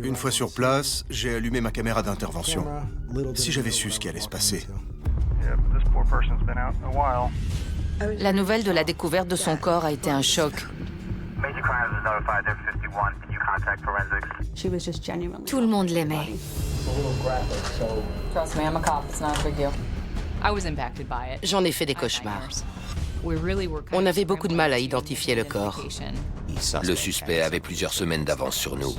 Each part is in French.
Une fois sur place, j'ai allumé ma caméra d'intervention. Si j'avais su ce qui allait se passer. La nouvelle de la découverte de son corps a été un choc. Tout le monde l'aimait. J'en ai fait des cauchemars. On avait beaucoup de mal à identifier le corps. Le suspect avait plusieurs semaines d'avance sur nous.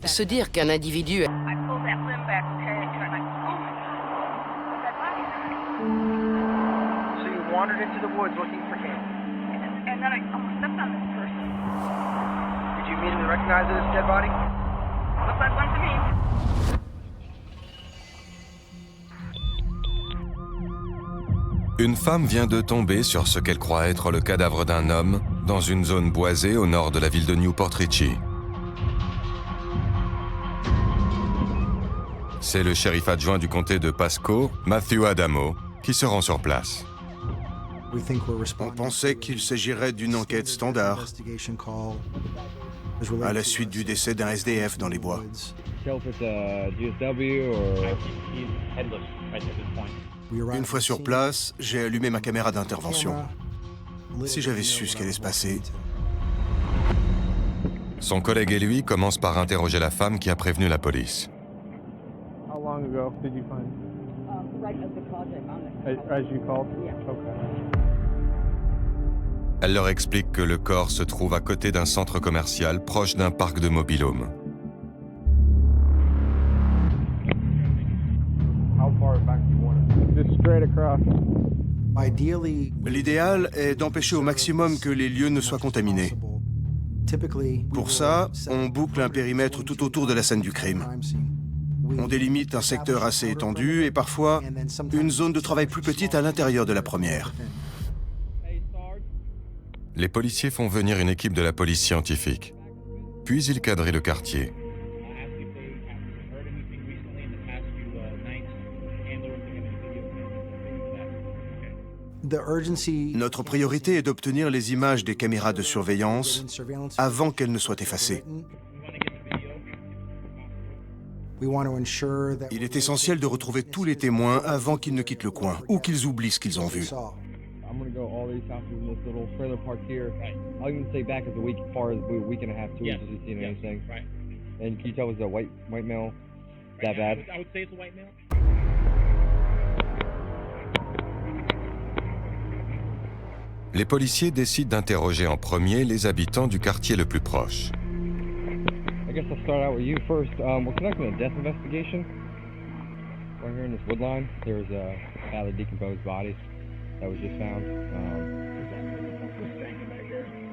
Se dire qu'un individu Une femme vient de tomber sur ce qu'elle croit être le cadavre d'un homme dans une zone boisée au nord de la ville de Newport Richey. C'est le shérif adjoint du comté de Pasco, Matthew Adamo, qui se rend sur place. On pensait qu'il s'agirait d'une enquête standard, à la suite du décès d'un SDF dans les bois. Une fois sur place, j'ai allumé ma caméra d'intervention. Si j'avais su ce qui allait se passer. Son collègue et lui commencent par interroger la femme qui a prévenu la police. Elle leur explique que le corps se trouve à côté d'un centre commercial proche d'un parc de mobil-home. L'idéal est d'empêcher au maximum que les lieux ne soient contaminés. Pour ça, on boucle un périmètre tout autour de la scène du crime. On délimite un secteur assez étendu et parfois une zone de travail plus petite à l'intérieur de la première. Les policiers font venir une équipe de la police scientifique. Puis ils quadrillent le quartier. Notre priorité est d'obtenir les images des caméras de surveillance avant qu'elles ne soient effacées. Il est essentiel de retrouver tous les témoins avant qu'ils ne quittent le coin ou qu'ils oublient ce qu'ils ont vu. Les policiers décident d'interroger en premier les habitants du quartier le plus proche. I guess I'll start out with you first. We're conducting a death investigation. Right here in this wood line, there's a badly decomposed body that was just found.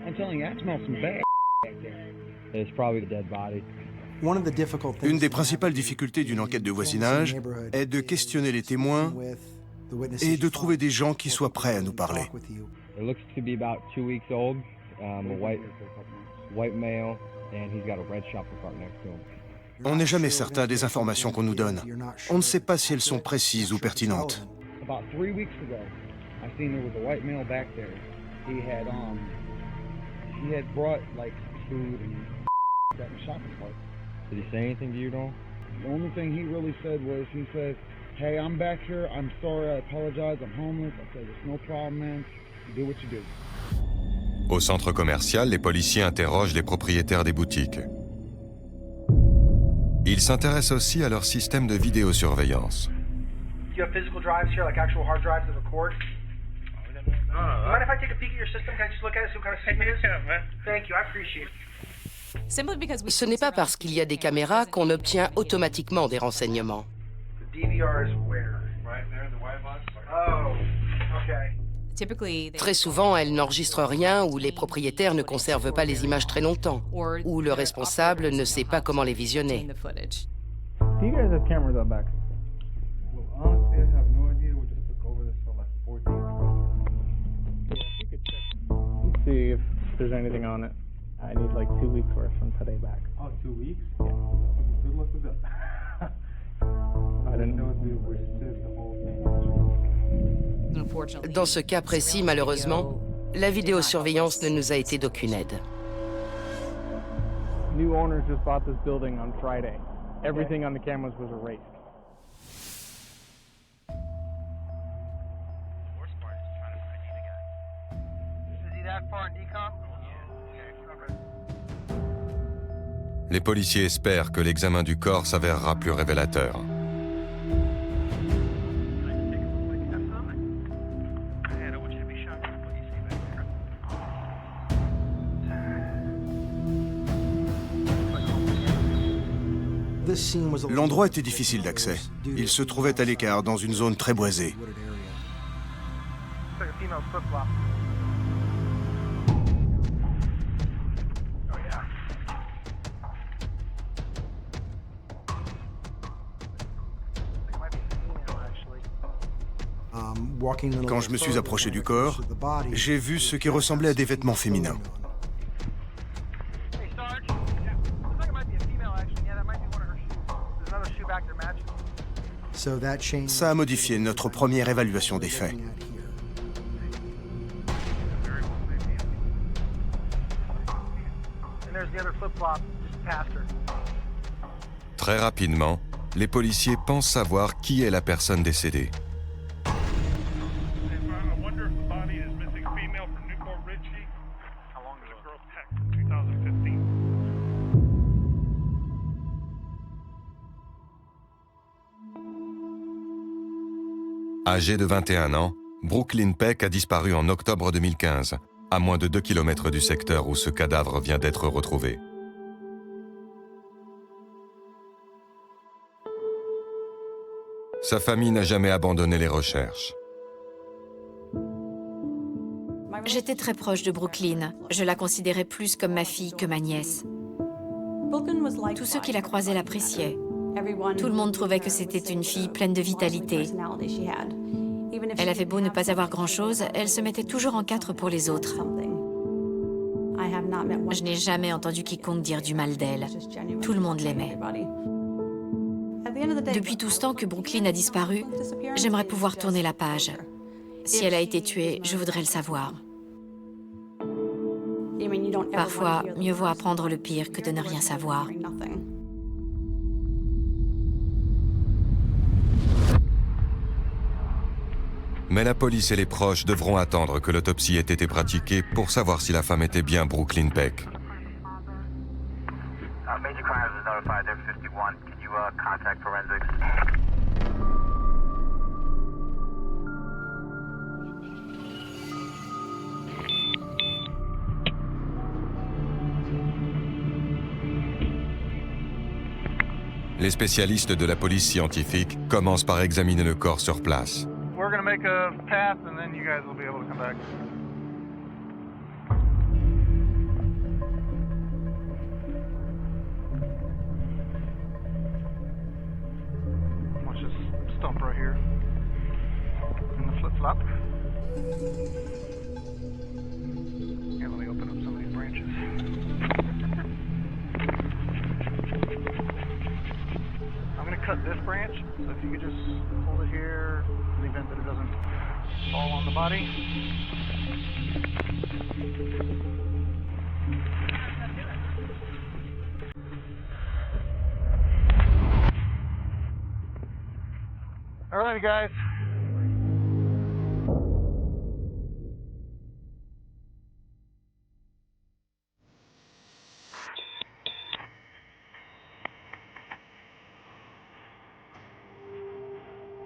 I'm telling you, I smell some bad back there. It's probably the dead body. Une des principales difficultés d'une enquête de voisinage est de questionner les témoins et de trouver des gens qui soient prêts à nous parler. It looks to be about 2 weeks old. A white male, and he's got a red shopper cart next to him. On n'est jamais certain des informations qu'on nous donne. On ne sait pas si elles sont précises ou pertinentes. About 3 weeks ago, I seen there was a white male back there. He had brought like food and that shopping cart. Did he say anything to you at all? The only thing he really said was, he said, "Hey, I'm back here. I'm sorry. I apologize. I'm homeless." I said, "It's no problem, man. Do what you do." Au centre commercial, les policiers interrogent les propriétaires des boutiques. Ils s'intéressent aussi à leur système de vidéosurveillance. Ce n'est pas parce qu'il y a des caméras qu'on obtient automatiquement des renseignements. Très souvent, elles n'enregistrent rien ou les propriétaires ne conservent pas les images très longtemps ou le responsable ne sait pas comment les visionner. Do you guys have cameras out back? Well, honestly, I have no idea. We just took over this for like 14 months. You could check. Let's see if there's anything on it. I need like 2 weeks worth from today back. Oh, 2 weeks? Yeah. Good luck with that. I Dans ce cas précis, malheureusement, la vidéosurveillance ne nous a été d'aucune aide. New owners just bought this building on Friday. Everything on the cameras was erased. Les policiers espèrent que l'examen du corps s'avérera plus révélateur. L'endroit était difficile d'accès. Il se trouvait à l'écart, dans une zone très boisée. Quand je me suis approché du corps, j'ai vu ce qui ressemblait à des vêtements féminins. Ça a modifié notre première évaluation des faits. Très rapidement, les policiers pensent savoir qui est la personne décédée. Âgée de 21 ans, Brooklyn Peck a disparu en octobre 2015, à moins de 2 km du secteur où ce cadavre vient d'être retrouvé. Sa famille n'a jamais abandonné les recherches. J'étais très proche de Brooklyn. Je la considérais plus comme ma fille que ma nièce. Tous ceux qui la croisaient l'appréciaient. Tout le monde trouvait que c'était une fille pleine de vitalité. Elle avait beau ne pas avoir grand-chose, elle se mettait toujours en quatre pour les autres. Je n'ai jamais entendu quiconque dire du mal d'elle. Tout le monde l'aimait. Depuis tout ce temps que Brooklyn a disparu, j'aimerais pouvoir tourner la page. Si elle a été tuée, je voudrais le savoir. Parfois, mieux vaut apprendre le pire que de ne rien savoir. Mais la police et les proches devront attendre que l'autopsie ait été pratiquée pour savoir si la femme était bien Brooklyn Peck. Major crimes is notified. They're 51. Can you contact forensics? Les spécialistes de la police scientifique commencent par examiner le corps sur place. We're gonna make a path and then you guys will be able to come back. Watch this stump right here. And the flip-flop. Yeah, let me open up some of these branches. I'm gonna cut this branch, so if you could just hold it here in the event that it doesn't fall on the body. All right, guys.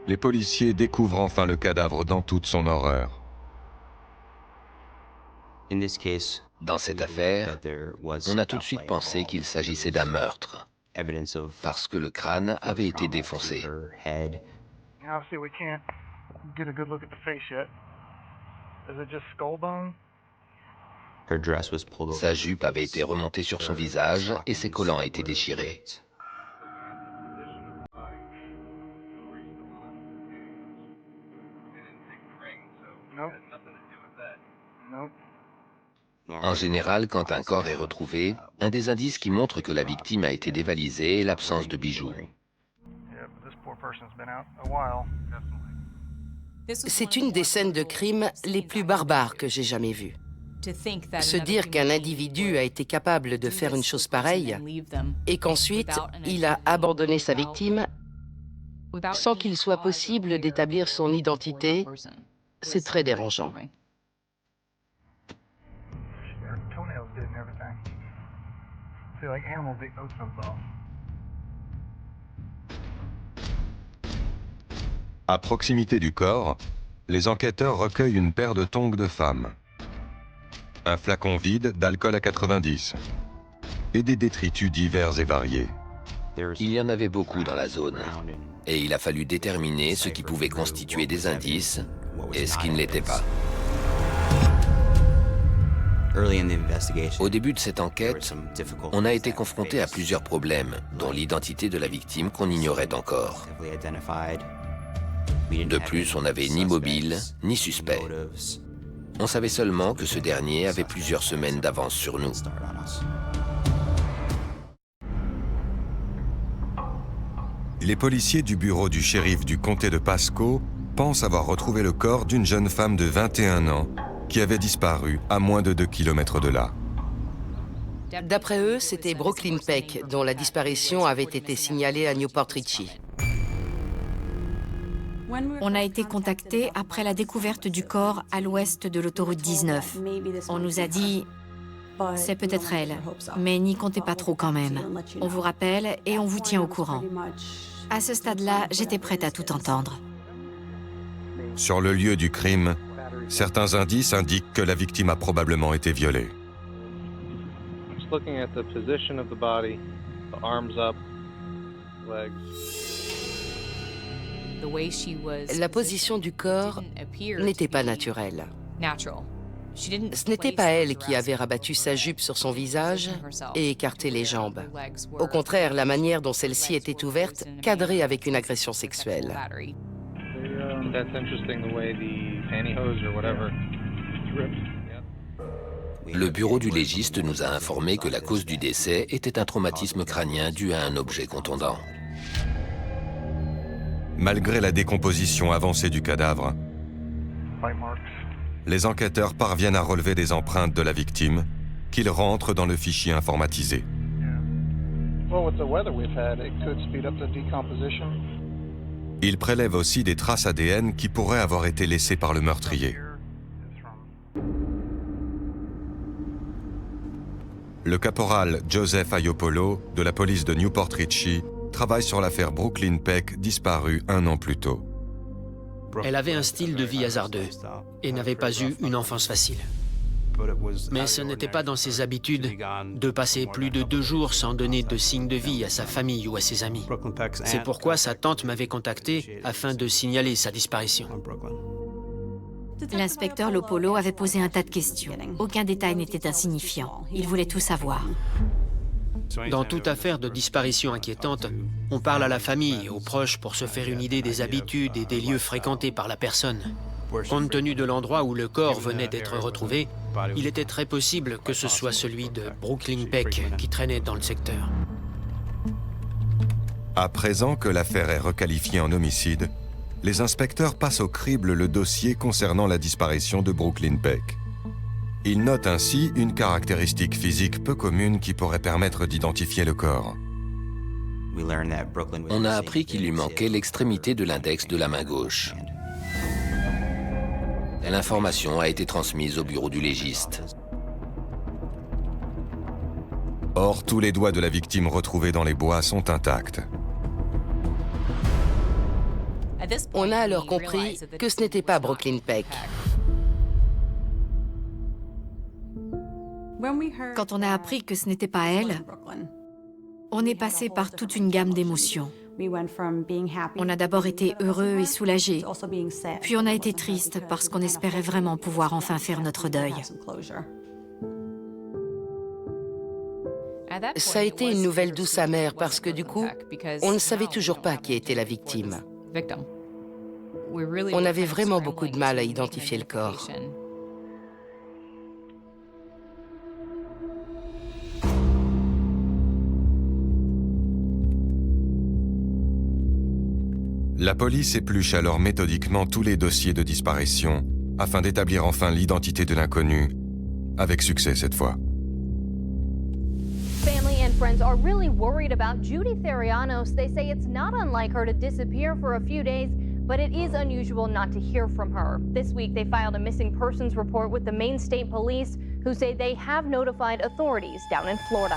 Les policiers découvrent enfin le cadavre dans toute son horreur. Dans cette affaire, on a tout de suite pensé qu'il s'agissait d'un meurtre, parce que le crâne avait été défoncé. Obviously, we can't get a good look at the face yet. Is it just skull bone? Sa jupe avait été remontée sur son visage et ses collants étaient déchirés. Nope. Nope. En général, quand un corps est retrouvé, un des indices qui montre que la victime a été dévalisée est l'absence de bijoux. Yeah, but this poor person C'est une des scènes de crime les plus barbares que j'ai jamais vues. Se dire qu'un individu a été capable de faire une chose pareille et qu'ensuite il a abandonné sa victime sans qu'il soit possible d'établir son identité, c'est très dérangeant. À proximité du corps, les enquêteurs recueillent une paire de tongs de femme, un flacon vide d'alcool à 90 et des détritus divers et variés. Il y en avait beaucoup dans la zone, et il a fallu déterminer ce qui pouvait constituer des indices et ce qui ne l'était pas. Au début de cette enquête, on a été confronté à plusieurs problèmes, dont l'identité de la victime qu'on ignorait encore. De plus, on n'avait ni mobile, ni suspect. On savait seulement que ce dernier avait plusieurs semaines d'avance sur nous. Les policiers du bureau du shérif du comté de Pasco pensent avoir retrouvé le corps d'une jeune femme de 21 ans qui avait disparu à moins de 2 km de là. D'après eux, c'était Brooklyn Peck, dont la disparition avait été signalée à Newport Richie. On a été contacté après la découverte du corps à l'ouest de l'autoroute 19. On nous a dit « c'est peut-être elle, mais n'y comptez pas trop quand même. On vous rappelle et on vous tient au courant. » À ce stade-là, j'étais prête à tout entendre. Sur le lieu du crime, certains indices indiquent que la victime a probablement été violée. La position du corps n'était pas naturelle. Ce n'était pas elle qui avait rabattu sa jupe sur son visage et écarté les jambes. Au contraire, la manière dont celle-ci était ouverte cadrait avec une agression sexuelle. Le bureau du légiste nous a informé que la cause du décès était un traumatisme crânien dû à un objet contondant. Malgré la décomposition avancée du cadavre, les enquêteurs parviennent à relever des empreintes de la victime qu'ils rentrent dans le fichier informatisé. Ils prélèvent aussi des traces ADN qui pourraient avoir été laissées par le meurtrier. Le caporal Joseph Ayopolo de la police de Newport Richie travaille sur l'affaire Brooklyn Peck, disparue 1 an plus tôt. Elle avait un style de vie hasardeux et n'avait pas eu une enfance facile. Mais ce n'était pas dans ses habitudes de passer plus de 2 jours sans donner de signe de vie à sa famille ou à ses amis. C'est pourquoi sa tante m'avait contacté afin de signaler sa disparition. L'inspecteur Lopolo avait posé un tas de questions. Aucun détail n'était insignifiant. Il voulait tout savoir. Dans toute affaire de disparition inquiétante, on parle à la famille et aux proches pour se faire une idée des habitudes et des lieux fréquentés par la personne. Compte tenu de l'endroit où le corps venait d'être retrouvé, il était très possible que ce soit celui de Brooklyn Peck qui traînait dans le secteur. À présent que l'affaire est requalifiée en homicide, les inspecteurs passent au crible le dossier concernant la disparition de Brooklyn Peck. Ils notent ainsi une caractéristique physique peu commune qui pourrait permettre d'identifier le corps. On a appris qu'il lui manquait l'extrémité de l'index de la main gauche. L'information a été transmise au bureau du légiste. Or, tous les doigts de la victime retrouvés dans les bois sont intacts. On a alors compris que ce n'était pas Brooklyn Peck. Quand on a appris que ce n'était pas elle, on est passé par toute une gamme d'émotions. On a d'abord été heureux et soulagés, puis on a été triste parce qu'on espérait vraiment pouvoir enfin faire notre deuil. Ça a été une nouvelle douce amère parce que du coup, on ne savait toujours pas qui était la victime. On avait vraiment beaucoup de mal à identifier le corps. La police épluche alors méthodiquement tous les dossiers de disparition afin d'établir enfin l'identité de l'inconnu, avec succès cette fois. Family and friends are really worried about Judy Therianos. They say it's not unlike her to disappear for a few days, but it is unusual not to hear from her. This week, they filed a missing persons report with the Maine State Police, who say they have notified authorities down in Florida.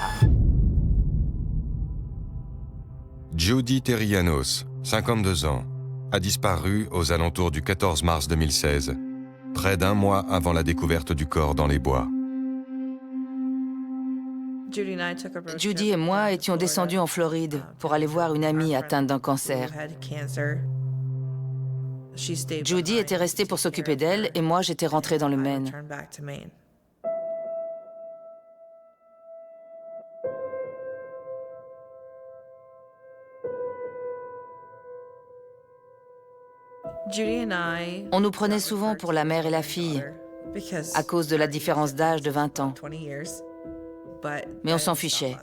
Judy Therianos, 52 ans, a disparu aux alentours du 14 mars 2016, près d'un mois avant la découverte du corps dans les bois. Judy et moi étions descendus en Floride pour aller voir une amie atteinte d'un cancer. Judy était restée pour s'occuper d'elle et moi j'étais rentrée dans le Maine. On nous prenait souvent pour la mère et la fille à cause de la différence d'âge de 20 ans. Mais on s'en fichait.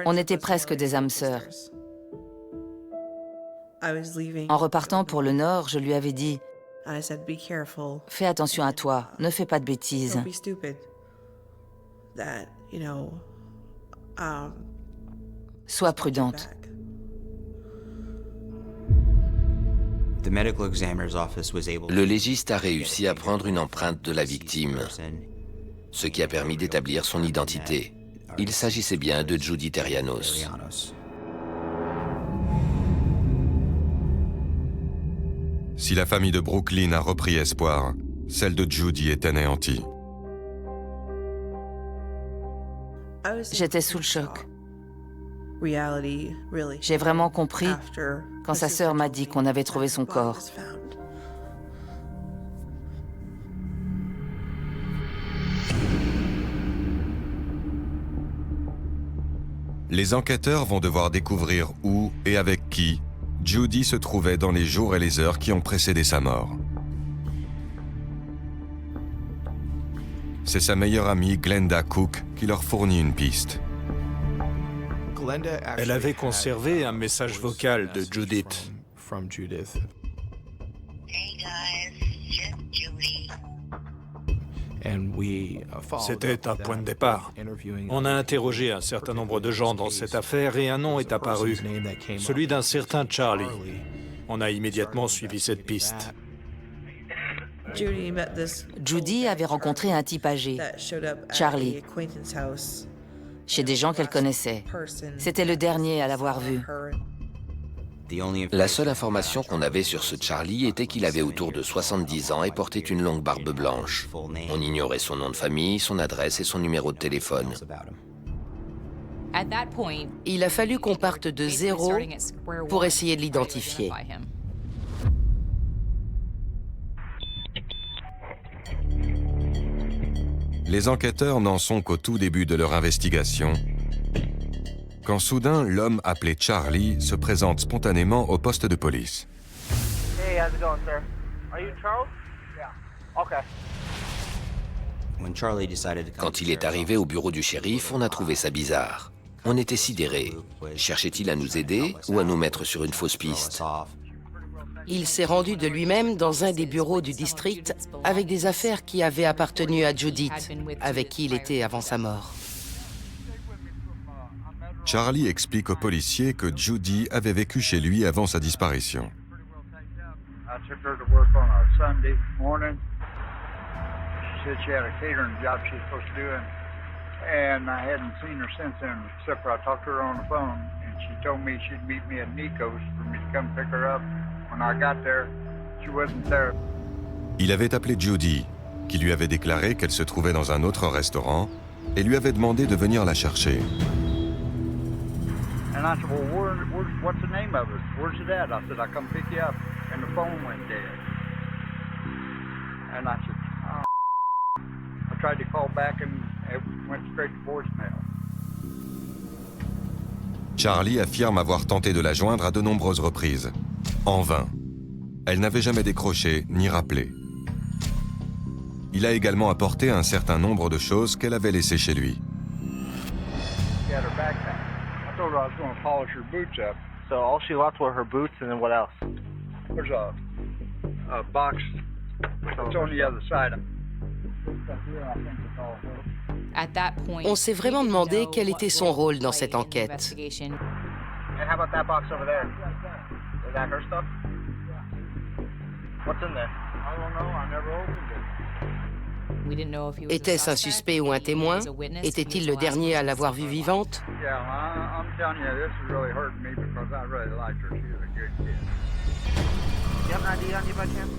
On était presque des âmes sœurs. En repartant pour le Nord, je lui avais dit « Fais attention à toi, ne fais pas de bêtises. » Sois prudente. Le légiste a réussi à prendre une empreinte de la victime, ce qui a permis d'établir son identité. Il s'agissait bien de Judy Therianos. Si la famille de Brooklyn a repris espoir, celle de Judy est anéantie. J'étais sous le choc. J'ai vraiment compris quand sa sœur m'a dit qu'on avait trouvé son corps. Les enquêteurs vont devoir découvrir où et avec qui Judy se trouvait dans les jours et les heures qui ont précédé sa mort. C'est sa meilleure amie Glenda Cook qui leur fournit une piste. Elle avait conservé un message vocal de Judith. C'était un point de départ. On a interrogé un certain nombre de gens dans cette affaire et un nom est apparu, celui d'un certain Charlie. On a immédiatement suivi cette piste. Judy avait rencontré un type âgé, Charlie, chez des gens qu'elle connaissait. C'était le dernier à l'avoir vu. La seule information qu'on avait sur ce Charlie était qu'il avait autour de 70 ans et portait une longue barbe blanche. On ignorait son nom de famille, son adresse et son numéro de téléphone. Il a fallu qu'on parte de zéro pour essayer de l'identifier. Les enquêteurs n'en sont qu'au tout début de leur investigation, quand soudain l'homme appelé Charlie se présente spontanément au poste de police. Hey, how's it going, sir? Are you Charles? Yeah. Okay. Quand il est arrivé au bureau du shérif, on a trouvé ça bizarre. On était sidérés. Cherchait-il à nous aider ou à nous mettre sur une fausse piste? Il s'est rendu de lui-même dans un des bureaux du district avec des affaires qui avaient appartenu à Judith, avec qui il était avant sa mort. Charlie explique aux policiers que Judy avait vécu chez lui avant sa disparition. Il avait appelé Judy, qui lui avait déclaré qu'elle se trouvait dans un autre restaurant et lui avait demandé de venir la chercher. And I said, well, what's the name of it? Where's it at? I said, I come pick you up. And the phone went dead. And I said, oh. I tried to call back and it went straight to voicemail. Charlie affirme avoir tenté de la joindre à de nombreuses reprises. En vain. Elle n'avait jamais décroché ni rappelé. Il a également apporté un certain nombre de choses qu'elle avait laissées chez lui. She had her backpack. I told her I was going to polish her boots up, So all she left were her boots, and then what else? There's a box. It's on the other side. On s'est vraiment demandé quel était son rôle dans cette enquête. And how about that box over there? Is that her stuff? What's in there? I don't know. I never opened it. Était-ce un suspect ou un témoin? Était-il le dernier à l'avoir vue vivante? Yeah, I'm telling you, this is really hurting me because I really liked her. She was a good kid. You have an ID on you by chance?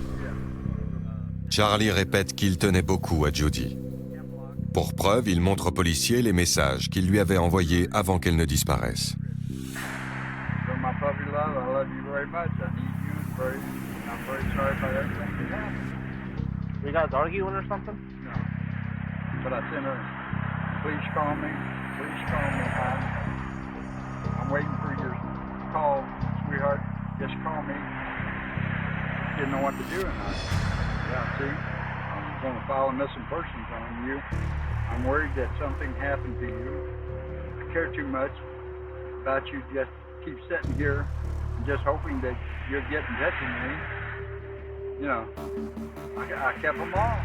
Charlie répète qu'il tenait beaucoup à Judy. Pour preuve, il montre aux policiers les messages qu'il lui avait envoyés avant qu'elle ne disparaisse. So my puppy love, I love you very much. I need you very, I'm very sorry about everything that happened. You guys arguing or something? No. But I sent her, please call me, I'm waiting for your call, sweetheart. Just call me. Didn't know what to do tonight. Yeah, see, I'm going to file a missing persons on you. I'm worried that something happened to you. I care too much about you. Just keep sitting here and just hoping that you'll get in touch with me. You know, I kept them all.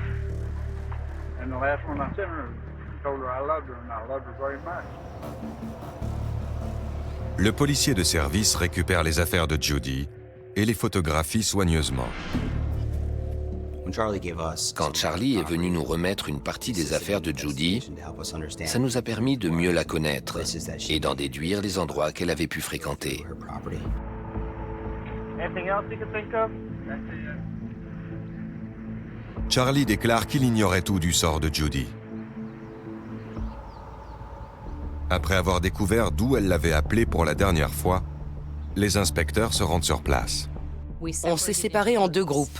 And the last one I sent her, I told her I loved her, and I loved her very much. Le policier de service récupère les affaires de Judy et les photographie soigneusement. Quand Charlie est venu nous remettre une partie des affaires de Judy, ça nous a permis de mieux la connaître et d'en déduire les endroits qu'elle avait pu fréquenter. Charlie déclare qu'il ignorait tout du sort de Judy. Après avoir découvert d'où elle l'avait appelé pour la dernière fois, les inspecteurs se rendent sur place. On s'est séparés en deux groupes.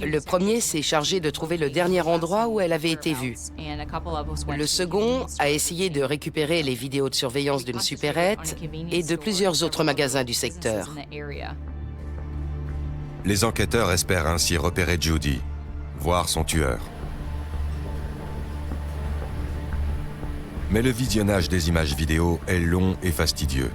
Le premier s'est chargé de trouver le dernier endroit où elle avait été vue. Le second a essayé de récupérer les vidéos de surveillance d'une supérette et de plusieurs autres magasins du secteur. Les enquêteurs espèrent ainsi repérer Judy, voir son tueur. Mais le visionnage des images vidéo est long et fastidieux.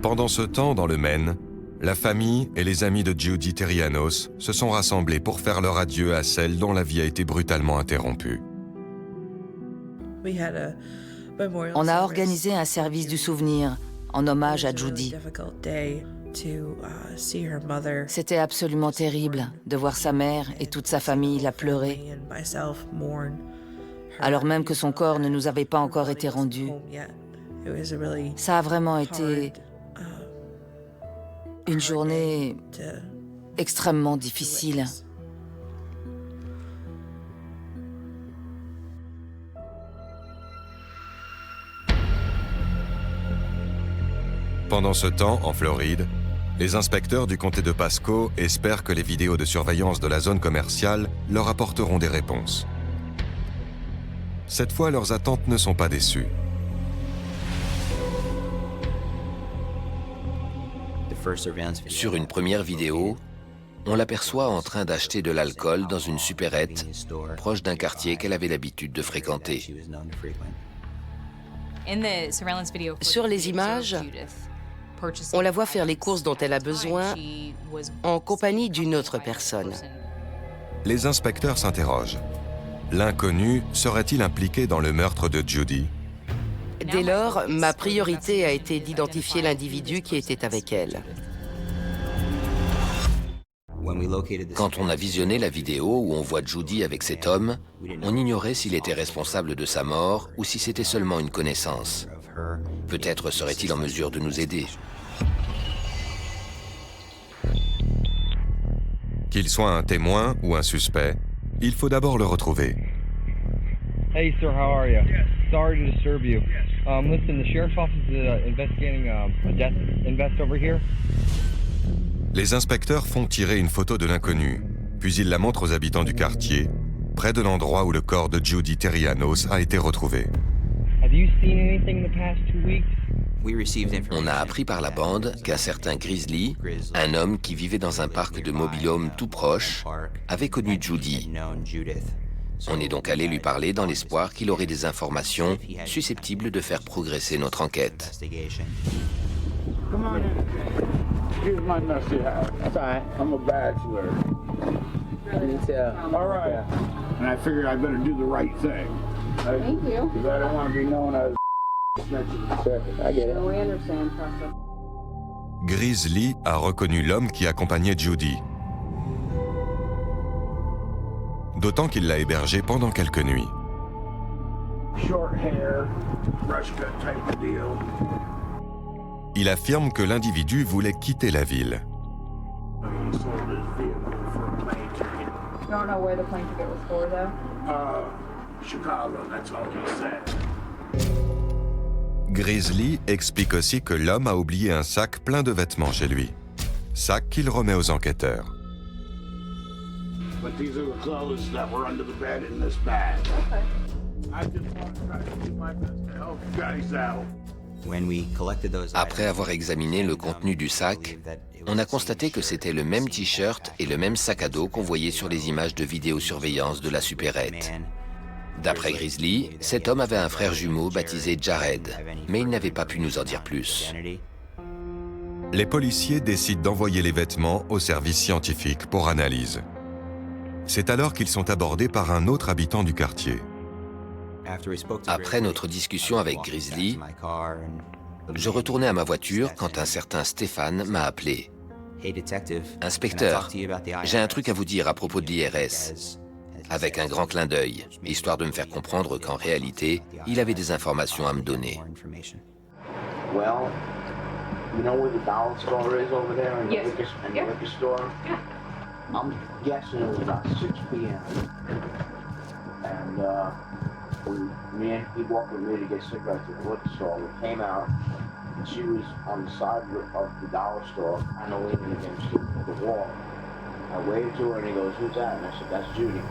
Pendant ce temps, dans le Maine, la famille et les amis de Judy Terrianos se sont rassemblés pour faire leur adieu à celle dont la vie a été brutalement interrompue. On a organisé un service du souvenir en hommage à Judy. C'était absolument terrible de voir sa mère et toute sa famille la pleurer, alors même que son corps ne nous avait pas encore été rendu. Ça a vraiment été une journée extrêmement difficile. Pendant ce temps, en Floride, les inspecteurs du comté de Pasco espèrent que les vidéos de surveillance de la zone commerciale leur apporteront des réponses. Cette fois, leurs attentes ne sont pas déçues. Sur une première vidéo, on l'aperçoit en train d'acheter de l'alcool dans une supérette proche d'un quartier qu'elle avait l'habitude de fréquenter. Sur les images, on la voit faire les courses dont elle a besoin en compagnie d'une autre personne. Les inspecteurs s'interrogent. L'inconnu serait-il impliqué dans le meurtre de Judy? Dès lors, ma priorité a été d'identifier l'individu qui était avec elle. Quand on a visionné la vidéo où on voit Judy avec cet homme, on ignorait s'il était responsable de sa mort ou si c'était seulement une connaissance. Peut-être serait-il en mesure de nous aider. Qu'il soit un témoin ou un suspect, il faut d'abord le retrouver. Hey sir, how are you? Sorry to disturb you. Listen, the sheriff's office is investigating a death invest over here. Les inspecteurs font tirer une photo de l'inconnu, puis ils la montrent aux habitants du quartier, près de l'endroit où le corps de Judy Terrianos a été retrouvé. Have you seen anything in the past 2 weeks? On a appris par la bande qu'un certain Grizzly, un homme qui vivait dans un parc de mobil-home tout proche, avait connu Judy. On est donc allé lui parler dans l'espoir qu'il aurait des informations susceptibles de faire progresser notre enquête. Come on in. Here's my messy hat. That's all right. I'm a bachelor. Me too. All right. And I figured I better do the right thing. Thank you. Because I don't want to be known as I get it. We understand, Professor. Grizzly a reconnu l'homme qui accompagnait Judy. D'autant qu'il l'a hébergé pendant quelques nuits. Short hair, brush cut type of deal. Il affirme que l'individu voulait quitter la ville. Grizzly explique aussi que l'homme a oublié un sac plein de vêtements chez lui. Sac qu'il remet aux enquêteurs. Après avoir examiné le contenu du sac, on a constaté que c'était le même t-shirt et le même sac à dos qu'on voyait sur les images de vidéosurveillance de la supérette. D'après Grizzly, cet homme avait un frère jumeau baptisé Jared, mais il n'avait pas pu nous en dire plus. Les policiers décident d'envoyer les vêtements au service scientifique pour analyse. C'est alors qu'ils sont abordés par un autre habitant du quartier. Après notre discussion avec Grizzly, je retournais à ma voiture quand un certain Stéphane m'a appelé. « Inspecteur, j'ai un truc à vous dire à propos de l'IRS. » Avec un grand clin d'œil, histoire de me faire comprendre qu'en réalité, il avait des informations à me donner. Well, you know where the dollar store is over there in the liquor store? I'm guessing it was about 6 p.m. And me and he walked with me to get cigarettes at the liquor store. We came out, and she was on the side of the dollar store, kind of leaning against the wall. I waved to her, and he goes, "Who's that?" And I said, "That's Judy."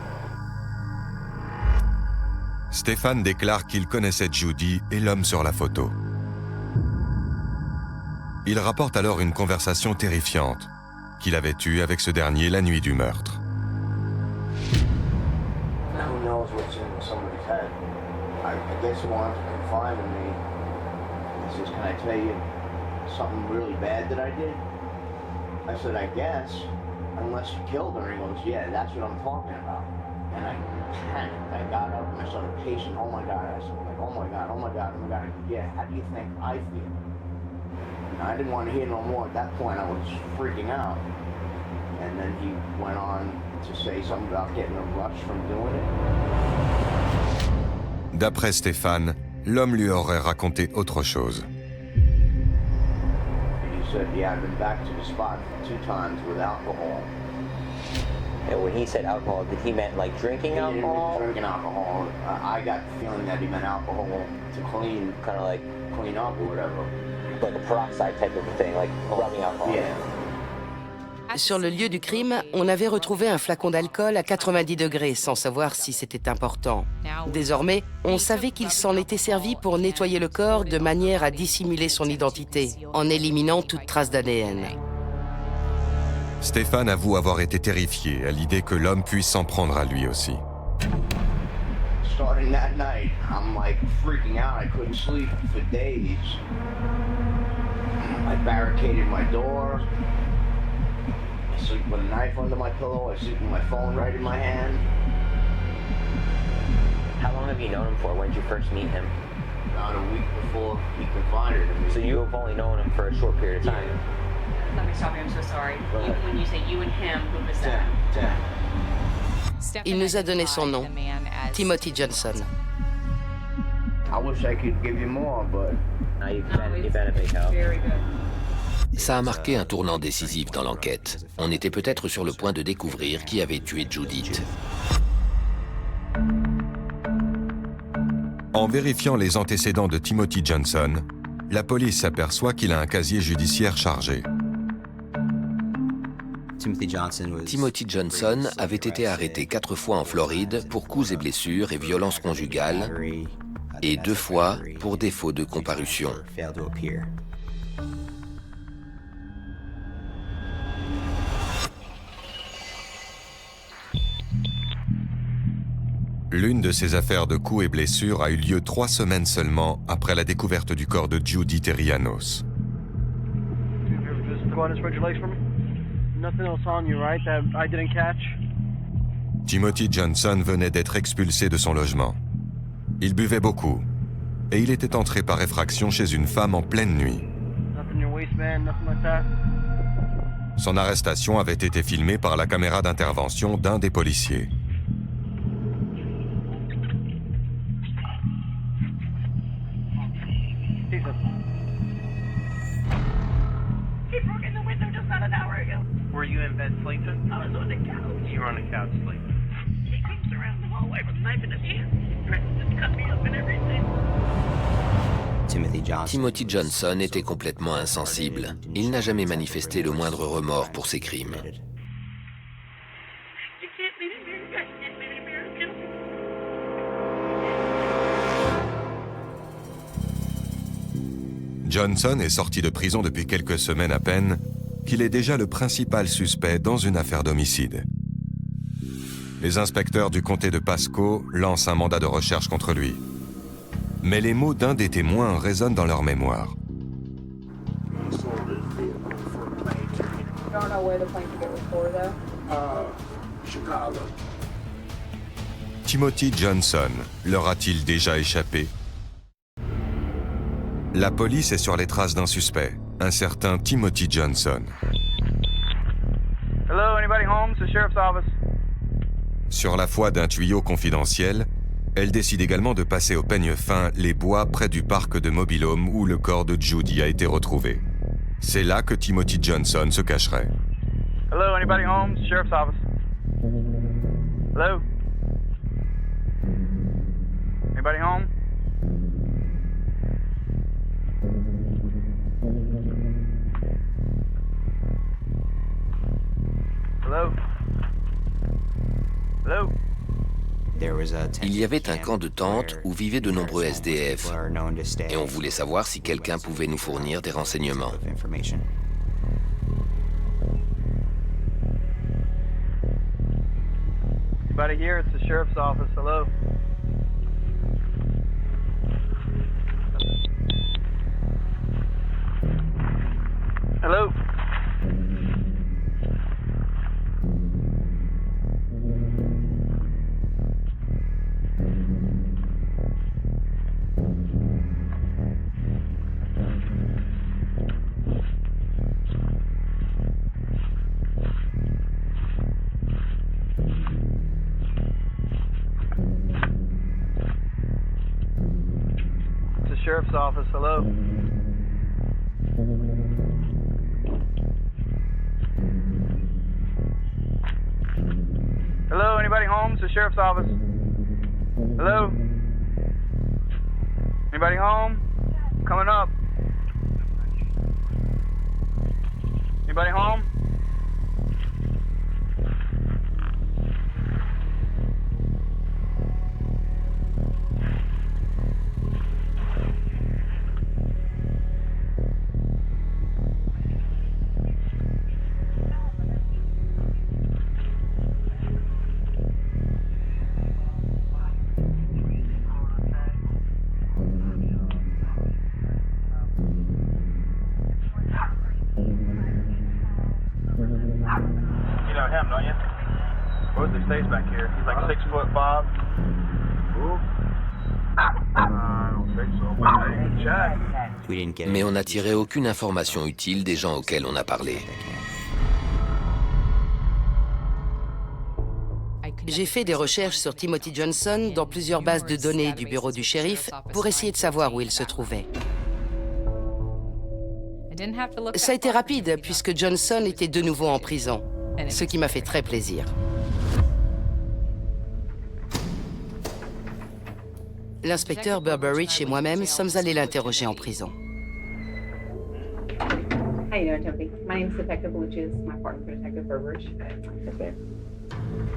Stéphane déclare qu'il connaissait Judy et l'homme sur la photo. Il rapporte alors une conversation terrifiante qu'il avait eue avec ce dernier la nuit du meurtre. Who knows what's in somebody's head? I guess he wanted to confide in me. He says, "Can I tell you something really bad that I did?" I said, "I guess, unless you killed her." He goes, "Yeah, that's what I'm talking about." And I panicked. I got up and I started pacing. Oh my God! I said, like, "Oh my God! Oh my God! Oh my God!" Yeah. How do you think I feel? And I didn't want to hear no more. At that point, I was freaking out. And then he went on to say something about getting a rush from doing it. D'après Stéphane, l'homme lui aurait raconté autre chose. He said, "Yeah, I've been back to the spot 2 times with alcohol." And when he said alcohol, did he mean like drinking alcohol? He didn't mean drinking alcohol. I got the feeling that he meant alcohol to clean, kind of like clean up or whatever. Like a peroxide type of thing, like rubbing alcohol. Yeah. Sur le lieu du crime, on avait retrouvé un flacon d'alcool à 90 degrés sans savoir si c'était important. Désormais, on savait qu'il s'en était servi pour nettoyer le corps de manière à dissimuler son identité, en éliminant toute trace d'ADN. Stéphane avoue avoir été terrifié à l'idée que l'homme puisse s'en prendre à lui aussi. Starting that night, I'm like freaking out. I couldn't sleep for days. I barricaded my door. I sleep with a knife under my pillow. I sleep with my phone right in my hand. How long have you known him for? When did you first meet him? About a week before he confided in me. So you have only known him for a short period of time? Yeah. Let me stop you, I'm so sorry. When you say you and him, who was that? Il nous a donné son nom, Timothy Johnson. I wish I could give you more, but... You've been a big help. Very good. Ça a marqué un tournant décisif dans l'enquête. On était peut-être sur le point de découvrir qui avait tué Judith. En vérifiant les antécédents de Timothy Johnson, la police s'aperçoit qu'il a un casier judiciaire chargé. Timothy Johnson avait été arrêté 4 fois en Floride pour coups et blessures et violences conjugales et 2 fois pour défaut de comparution. L'une de ces affaires de coups et blessures a eu lieu 3 semaines seulement après la découverte du corps de Judy Terrianos. Timothy Johnson venait d'être expulsé de son logement. Il buvait beaucoup et il était entré par effraction chez une femme en pleine nuit. Son arrestation avait été filmée par la caméra d'intervention d'un des policiers. Were you in bed sleeping? I was on the couch. You were on the couch sleeping. He comes around the hallway with a knife in his hand. Threatened to cut me up and everything. Timothy Johnson était complètement insensible. Il n'a jamais manifesté le moindre remords pour ses crimes. Johnson est sorti de prison depuis quelques semaines à peine, qu'il est déjà le principal suspect dans une affaire d'homicide. Les inspecteurs du comté de Pasco lancent un mandat de recherche contre lui. Mais les mots d'un des témoins résonnent dans leur mémoire. Timothy Johnson leur a-t-il déjà échappé? La police est sur les traces d'un suspect, un certain Timothy Johnson. Hello, anybody home? It's the sheriff's office. Sur la foi d'un tuyau confidentiel, elle décide également de passer au peigne fin les bois près du parc de Mobile Home où le corps de Judy a été retrouvé. C'est là que Timothy Johnson se cacherait. Hello, anybody home? It's the sheriff's office. Hello? Anybody home? Hello? Hello? Il y avait un camp de tente où vivaient de nombreux SDF et on voulait savoir si quelqu'un pouvait nous fournir des renseignements. Anybody here? It's the sheriff's office. Hello? Hello? Sheriff's office, hello. Hello, anybody home? It's the sheriff's office. Hello? Anybody home? Coming up. Anybody home? Mais on n'a tiré aucune information utile des gens auxquels on a parlé. J'ai fait des recherches sur Timothy Johnson dans plusieurs bases de données du bureau du shérif pour essayer de savoir où il se trouvait. Ça a été rapide puisque Johnson était de nouveau en prison, ce qui m'a fait très plaisir. L'inspecteur Berberich et moi-même sommes allés l'interroger en prison. How you doing, Timothy? My name is Detective Luches, my partner, Detective Berberich.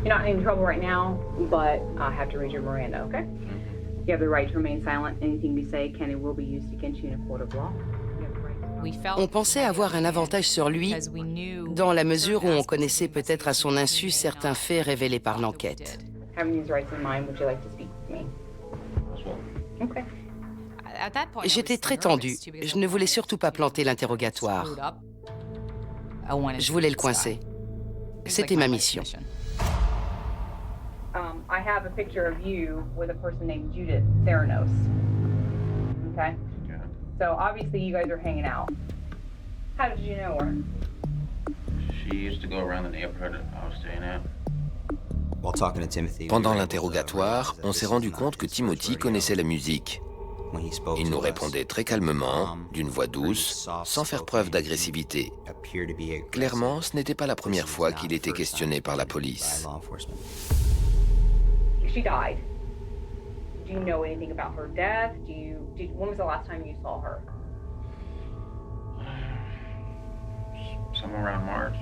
You're not in trouble right now, but I have to read your Miranda, okay? You have the right to remain silent. Anything you say can and will be used against you in a court of law. On pensait avoir un avantage sur lui dans la mesure où on connaissait peut-être à son insu certains faits révélés par l'enquête. Having these rights in mind, would you like to speak with me? Okay. J'étais très tendue. Je ne voulais surtout pas planter l'interrogatoire. Je voulais le coincer. C'était ma mission. I have a picture of you with a person named Judith Theranos. Okay? So obviously you guys are hanging out. How did you know her? She used to go around the neighborhood I was staying at. Pendant l'interrogatoire, on s'est rendu compte que Timothy connaissait la musique. Il nous répondait très calmement, d'une voix douce, sans faire preuve d'agressivité. Clairement, ce n'était pas la première fois qu'il était questionné par la police. She died. Do you know anything about her death? When was the last time you saw her? Somewhere around March.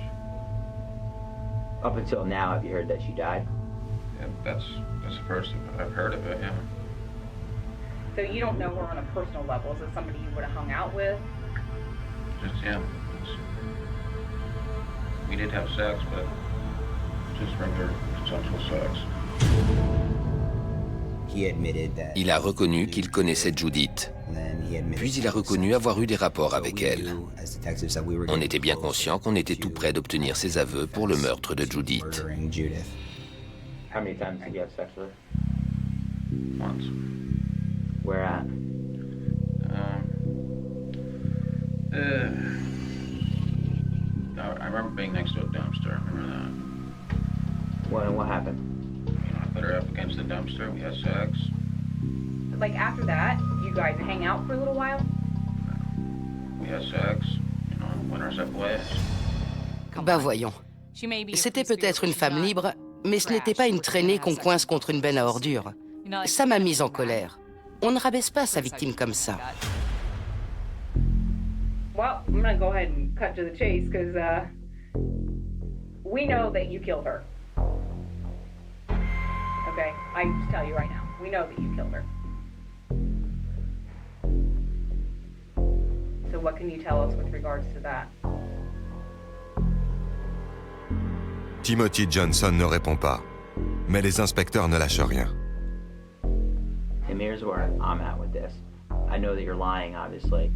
Up until now, have you heard that she died? Yeah, that's the first I've heard of it, yeah. So you don't know her on a personal level. Is it somebody you would have hung out with? Just, yeah. We did have sex, but just regular consensual sex. Il a reconnu qu'il connaissait Judith. Puis il a reconnu avoir eu des rapports avec elle. On était bien conscient qu'on était tout près d'obtenir ses aveux pour le meurtre de Judith. How many times did you have sex with her? Once. Where at? I remember being next to a dumpster. I remember that. What happened? I put her up against the dumpster. We had sex. Like after that, you guys hang out for a little while? We had sex. Went our separate ways. Ben voyons. C'était peut-être une femme libre, mais ce n'était pas une traînée qu'on coince contre une benne à ordures. Ça m'a mise en colère. On ne rabaisse pas sa victime comme ça. Well, I'm gonna go ahead and cut to the chase because we know that you killed her. Okay, I just tell you right now, we know that you killed her. So what can you tell us with regards to that? Timothy Johnson ne répond pas, mais les inspecteurs ne lâchent rien. And here's where I'm at with this. I know that you're lying, obviously.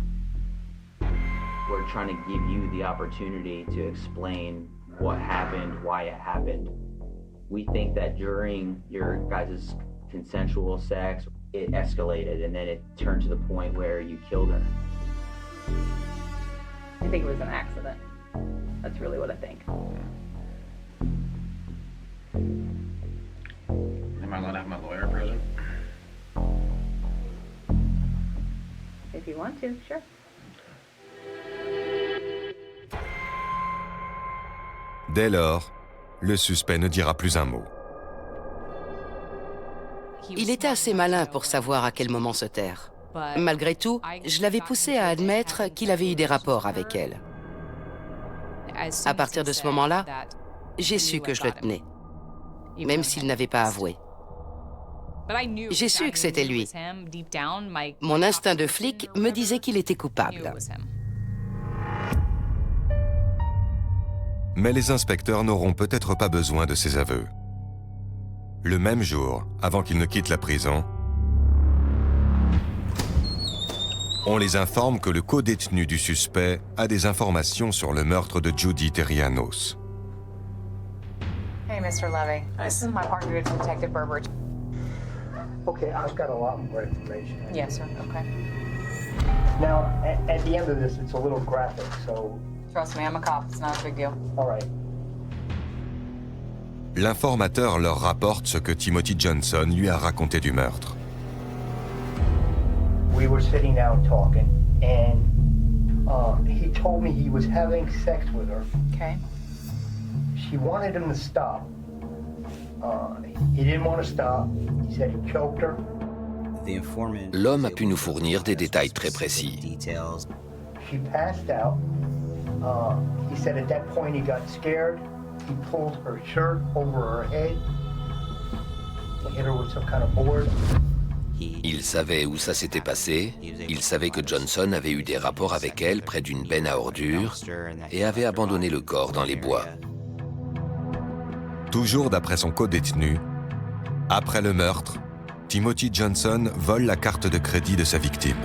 We're trying to give you the opportunity to explain what happened, why it happened. We think that during your guys' consensual sex, it escalated and then it turned to the point where you killed her. I think it was an accident. That's really what I think. Am I allowed to have my lawyer present? If you want to, sure. Dès lors, le suspect ne dira plus un mot. Il était assez malin pour savoir à quel moment se taire. Malgré tout, je l'avais poussé à admettre qu'il avait eu des rapports avec elle. À partir de ce moment-là, j'ai su que je le tenais, même s'il n'avait pas avoué. J'ai su que c'était lui. Mon instinct de flic me disait qu'il était coupable. Mais les inspecteurs n'auront peut-être pas besoin de ses aveux. Le même jour, avant qu'ils ne quittent la prison, on les informe que le co-détenu du suspect a des informations sur le meurtre de Judy Terrianos. Hey, Mr. Levy. This is my partner, Detective Burbridge. Okay, I've got a lot more information. Yes, sir. Okay. Now, at the end of this, it's a little graphic, so... Trust me, I'm a cop. It's not a big deal. All right. L'informateur leur rapporte ce que Timothy Johnson lui a raconté du meurtre. We were sitting down talking, and he told me he was having sex with her. Okay. She wanted him to stop. He didn't want to stop. He said he choked her. L'homme a pu nous fournir des détails très précis. She passed out. He said at that point he got scared. He pulled her shirt over her head. He hit her with some kind of board. Il savait où ça s'était passé, il savait que Johnson avait eu des rapports avec elle près d'une benne à ordures et avait abandonné le corps dans les bois. Toujours d'après son co-détenu, Après le meurtre, Timothy Johnson vole la carte de crédit de sa victime.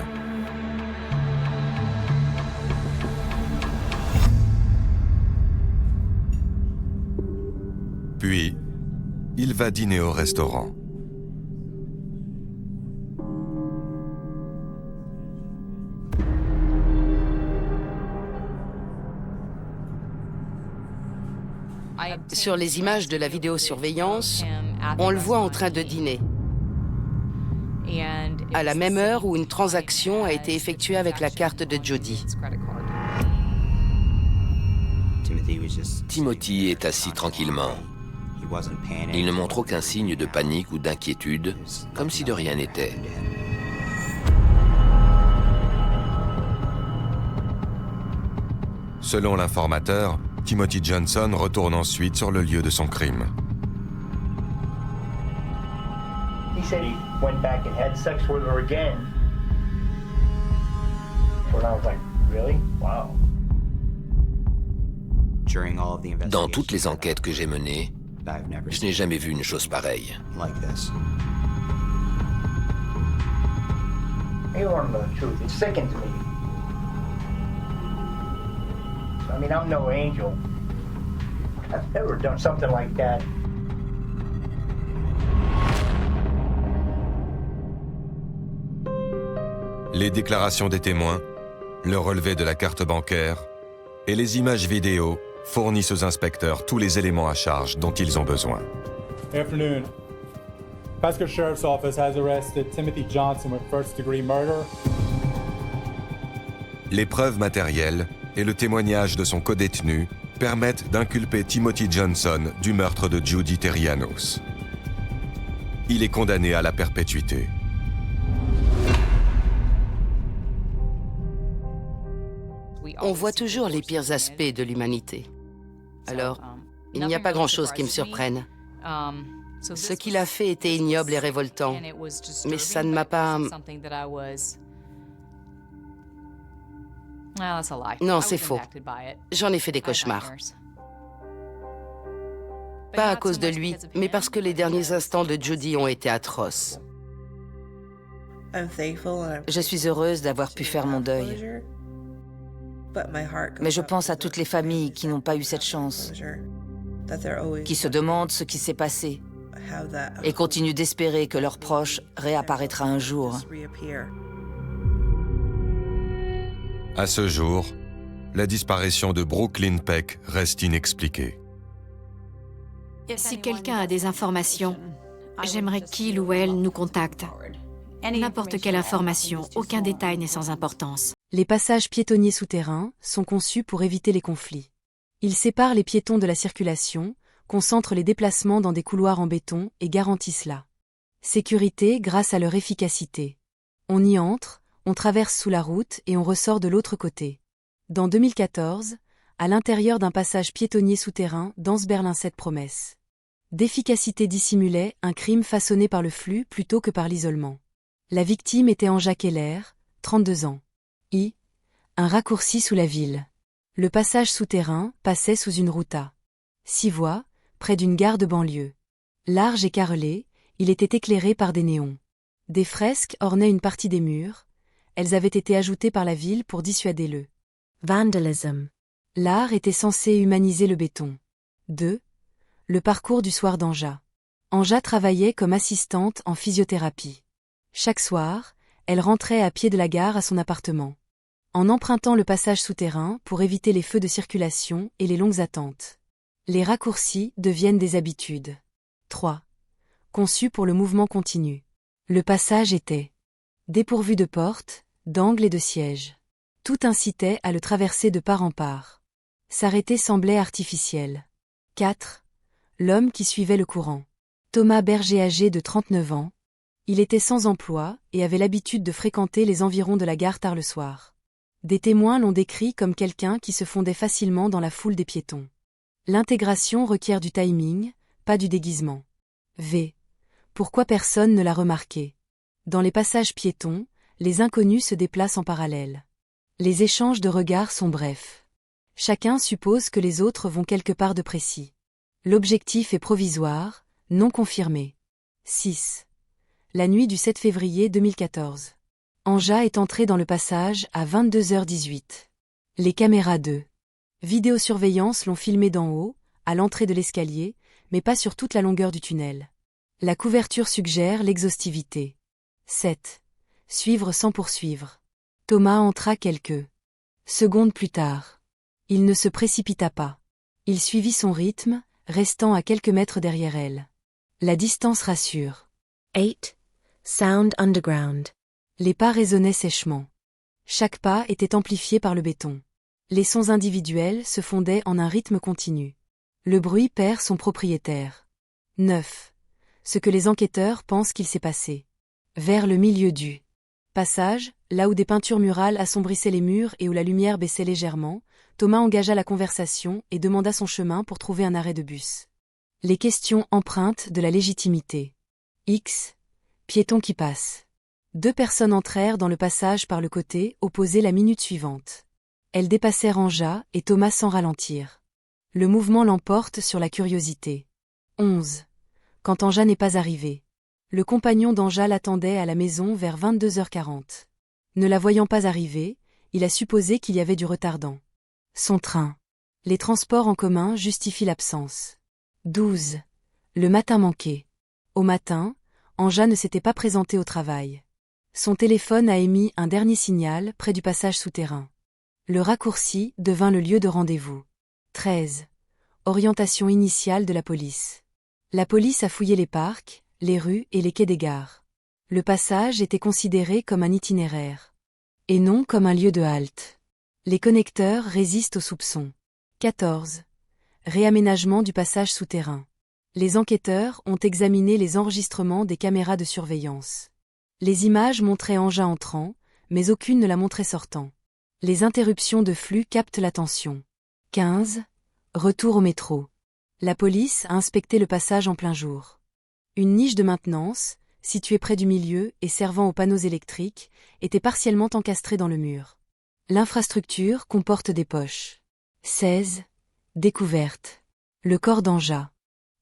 Puis, il va dîner au restaurant. Sur les images de la vidéosurveillance, on le voit en train de dîner, à la même heure où une transaction a été effectuée avec la carte de Jody. Timothy est assis tranquillement. Il ne montre aucun signe de panique ou d'inquiétude, comme si de rien n'était. Selon l'informateur, Timothy Johnson retourne ensuite sur le lieu de son crime. He said he went back and had sex with her again. And I was like, really? Wow. Dans toutes les enquêtes que j'ai menées, je n'ai jamais vu une chose pareille. You want to know the truth. It sickens me. I mean, I'm no angel. I've never done something like that. Les déclarations des témoins, le relevé de la carte bancaire et les images vidéo fournissent aux inspecteurs tous les éléments à charge dont ils ont besoin. Afternoon. Pasco Sheriff's Office has arrested Timothy Johnson with first-degree murder. Les preuves matérielles et le témoignage de son codétenu permettent d'inculper Timothy Johnson du meurtre de Judy Terrianos. Il est condamné à la perpétuité. On voit toujours les pires aspects de l'humanité. Alors, il n'y a pas grand-chose qui me surprenne. Ce qu'il a fait était ignoble et révoltant, mais ça ne m'a pas... Non, c'est faux. J'en ai fait des cauchemars. Pas à cause de lui, mais parce que les derniers instants de Judy ont été atroces. Je suis heureuse d'avoir pu faire mon deuil. Mais je pense à toutes les familles qui n'ont pas eu cette chance, qui se demandent ce qui s'est passé et continuent d'espérer que leur proche réapparaîtra un jour. À ce jour, la disparition de Brooklyn Peck reste inexpliquée. Si quelqu'un a des informations, j'aimerais qu'il ou elle nous contacte. N'importe quelle information, aucun détail n'est sans importance. Les passages piétonniers souterrains sont conçus pour éviter les conflits. Ils séparent les piétons de la circulation, concentrent les déplacements dans des couloirs en béton et garantissent la sécurité grâce à leur efficacité. On y entre, on traverse sous la route et on ressort de l'autre côté. Dans 2014, à l'intérieur d'un passage piétonnier souterrain, Danse Berlin cette promesse d'efficacité dissimulait un crime façonné par le flux plutôt que par l'isolement. La victime était Anja Keller, 32 ans. Un raccourci sous la ville. Le passage souterrain passait sous une routa 6 voies, près d'une gare de banlieue. Large et carrelé, il était éclairé par des néons. Des fresques ornaient une partie des murs. Elles avaient été ajoutées par la ville pour dissuader le vandalisme. L'art était censé humaniser le béton. 2. Le parcours du soir d'Anja. Anja travaillait comme assistante en physiothérapie. Chaque soir, elle rentrait à pied de la gare à son appartement, en empruntant le passage souterrain pour éviter les feux de circulation et les longues attentes. Les raccourcis deviennent des habitudes. 3. Conçu pour le mouvement continu. Le passage était dépourvu de portes, d'angles et de sièges. Tout incitait à le traverser de part en part. S'arrêter semblait artificiel. 4. L'homme qui suivait le courant. Thomas Berger âgé de 39 ans. Il était sans emploi et avait l'habitude de fréquenter les environs de la gare tard le soir. Des témoins l'ont décrit comme quelqu'un qui se fondait facilement dans la foule des piétons. L'intégration requiert du timing, pas du déguisement. V. Pourquoi personne ne l'a remarqué? Dans les passages piétons, les inconnus se déplacent en parallèle. Les échanges de regards sont brefs. Chacun suppose que les autres vont quelque part de précis. L'objectif est provisoire, non confirmé. 6. La nuit du 7 février 2014. Anja est entrée dans le passage à 22h18. Les caméras de vidéosurveillance l'ont filmé d'en haut, à l'entrée de l'escalier, mais pas sur toute la longueur du tunnel. La couverture suggère l'exhaustivité. 7. Suivre sans poursuivre. Thomas entra quelques secondes plus tard. Il ne se précipita pas. Il suivit son rythme, restant à quelques mètres derrière elle. La distance rassure. 8. Sound underground. Les pas résonnaient sèchement. Chaque pas était amplifié par le béton. Les sons individuels se fondaient en un rythme continu. Le bruit perd son propriétaire. 9. Ce que les enquêteurs pensent qu'il s'est passé. Vers le milieu du passage, là où des peintures murales assombrissaient les murs et où la lumière baissait légèrement, Thomas engagea la conversation et demanda son chemin pour trouver un arrêt de bus. Les questions empreintes de la légitimité. X. Piéton qui passe. 2 personnes entrèrent dans le passage par le côté, opposé la minute suivante. Elles dépassèrent Anja et Thomas sans ralentir. Le mouvement l'emporte sur la curiosité. 11. Quand Anja n'est pas arrivée. Le compagnon d'Anja l'attendait à la maison vers 22h40. Ne la voyant pas arriver, il a supposé qu'il y avait du retardant. Son train. Les transports en commun justifient l'absence. 12. Le matin manqué. Au matin, Anja ne s'était pas présentée au travail. Son téléphone a émis un dernier signal près du passage souterrain. Le raccourci devint le lieu de rendez-vous. 13. Orientation initiale de la police. La police a fouillé les parcs, les rues et les quais des gares. Le passage était considéré comme un itinéraire. Et non comme un lieu de halte. Les connecteurs résistent aux soupçons. 14. Réaménagement du passage souterrain. Les enquêteurs ont examiné les enregistrements des caméras de surveillance. Les images montraient Anja entrant, mais aucune ne la montrait sortant. Les interruptions de flux captent l'attention. 15. Retour au métro. La police a inspecté le passage en plein jour. Une niche de maintenance, située près du milieu et servant aux panneaux électriques, était partiellement encastrée dans le mur. L'infrastructure comporte des poches. 16. Découverte. Le corps d'Anja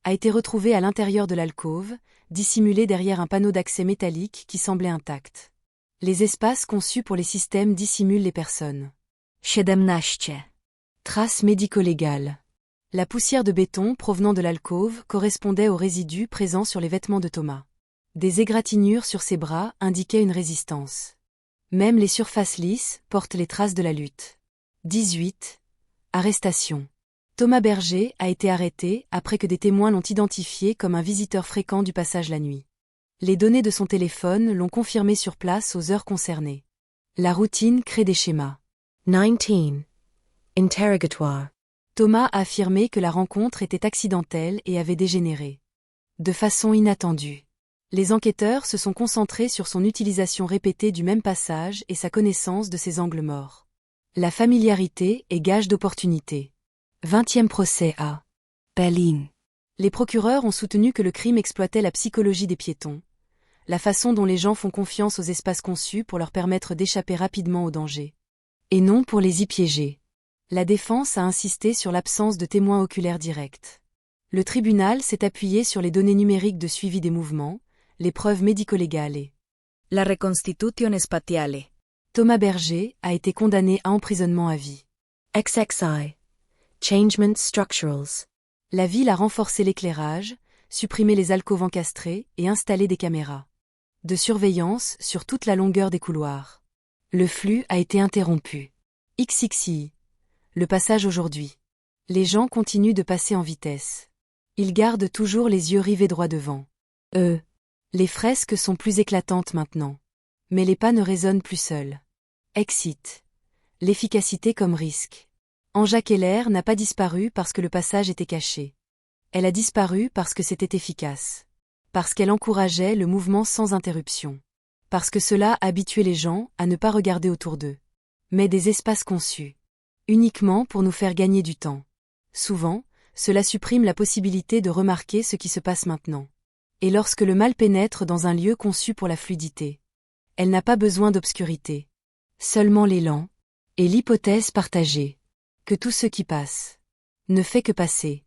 a été retrouvé à l'intérieur de l'alcôve, dissimulé derrière un panneau d'accès métallique qui semblait intact. Les espaces conçus pour les systèmes dissimulent les personnes. 17. Traces médico-légales. La poussière de béton provenant de l'alcôve correspondait aux résidus présents sur les vêtements de Thomas. Des égratignures sur ses bras indiquaient une résistance. Même les surfaces lisses portent les traces de la lutte. 18. Arrestation. Thomas Berger a été arrêté après que des témoins l'ont identifié comme un visiteur fréquent du passage la nuit. Les données de son téléphone l'ont confirmé sur place aux heures concernées. La routine crée des schémas. 19. Interrogatoire. Thomas a affirmé que la rencontre était accidentelle et avait dégénéré. De façon inattendue. Les enquêteurs se sont concentrés sur son utilisation répétée du même passage et sa connaissance de ses angles morts. La familiarité est gage d'opportunité. 20e procès à Berlin. Les procureurs ont soutenu que le crime exploitait la psychologie des piétons, la façon dont les gens font confiance aux espaces conçus pour leur permettre d'échapper rapidement au danger. Et non pour les y piéger. La défense a insisté sur l'absence de témoins oculaires directs. Le tribunal s'est appuyé sur les données numériques de suivi des mouvements, les preuves médico-légales et la reconstituzione spatiale. Thomas Berger a été condamné à emprisonnement à vie. XXI. Changement structurals. La ville a renforcé l'éclairage, supprimé les alcôves encastrés et installé des caméras de surveillance sur toute la longueur des couloirs. Le flux a été interrompu. XXI. Le passage aujourd'hui. Les gens continuent de passer en vitesse. Ils gardent toujours les yeux rivés droit devant. Les fresques sont plus éclatantes maintenant. Mais les pas ne résonnent plus seuls. Exit. L'efficacité comme risque. Anja Keller n'a pas disparu parce que le passage était caché. Elle a disparu parce que c'était efficace. Parce qu'elle encourageait le mouvement sans interruption. Parce que cela habituait les gens à ne pas regarder autour d'eux. Mais des espaces conçus. Uniquement pour nous faire gagner du temps. Souvent, cela supprime la possibilité de remarquer ce qui se passe maintenant. Et lorsque le mal pénètre dans un lieu conçu pour la fluidité, elle n'a pas besoin d'obscurité. Seulement l'élan, et l'hypothèse partagée, que tout ce qui passe ne fait que passer.